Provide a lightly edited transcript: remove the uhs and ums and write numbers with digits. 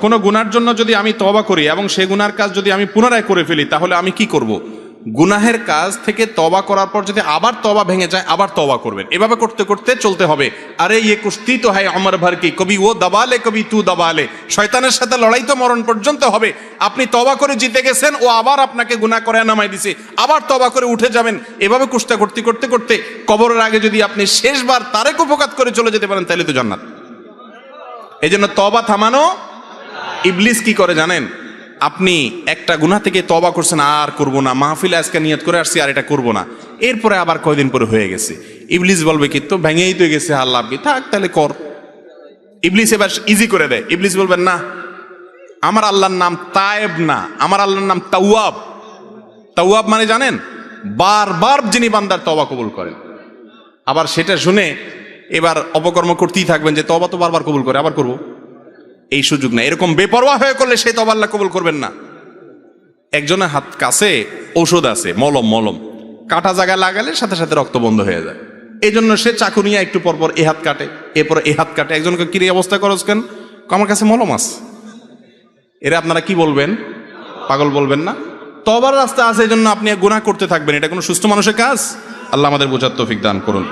কোনো গুনার জন্য যদি আমি তওবা করি এবং সে গুনার কাজ যদি আমি পুনরায় করে ফেলি, তাহলে আমি কি করব? গুনাহের কাজ থেকে তওবা করার পর যদি আবার তওবা ভেঙে যায়, আবার তওবা করবেন। এভাবে করতে করতে চলতে হবে। আরে ইয়ে কুস্তি তো হয় অমর ভর কি, কবি ও দাবালে কবি তু দাবালে। শয়তানের সাথে লড়াই তো মরণ পর্যন্ত হবে। আপনি তওবা করে জিতে গেছেন, ও আবার আপনাকে গুনাহ করে নামাই দিছে, আবার তওবা করে উঠে যাবেন। এভাবে কুস্তা করতে করতে করতে কবরের আগে যদি আপনি শেষবার তারেক উপকাত করে চলে যেতে পারেন, তাহলে তো জান্নাত। এই জন্য তওবা থামানো। ইবলিস কি করে জানেন? আপনি একটা গুনাহ থেকে তওবা করছেন, আর করব না, মাহফিলে আজকে নিয়ত করে আসছি আর এটা করব না, এরপরে আবার কয়দিন পরে হয়ে গেছে। ইবলিস বলবে কি, তো ভেঙেই তো গেছে, আল্লাহ কি, থাক তাহলে কর। ইবলিস এবার ইজি করে দেয়। ইবলিস বলবেন না, আমার আল্লাহর নাম তায়েব না, আমার আল্লাহর নাম তাওয়াব। তাওয়াব মানে জানেন? বারবার যিনি বান্দার তওবা কবুল করেন। আবার সেটা শুনে এবার অপকর্ম করতেই থাকবেন যে তওবা তো বারবার কবুল করে, আবার করব। এই সুযোগ না। এরকম বেপরোয়া হয়ে করলে সেই তওবা আল্লাহ কবুল করবেন না। একজনের হাত কাছে ঔষধ আছে, মলম কাটা জায়গায় লাগালে সাথে সাথে রক্ত বন্ধ হয়ে যায়। এই জন্য সে চাকু নিয়ে একটু পরপর এ হাত কাটে, এরপরে এ হাত কাটে। একজনকে কি অবস্থা করছ কেন? আমার কাছে মলম আছে। এরা আপনারা কি বলবেন? পাগল বলবেন না? তওবার রাস্তা আছে, এই জন্য আপনি গুনাহ করতে থাকবেন। এটা কোনো সুস্থ মানুষের কাজ? আল্লাহ আমাদের বোঝার তৌফিক দান করুন।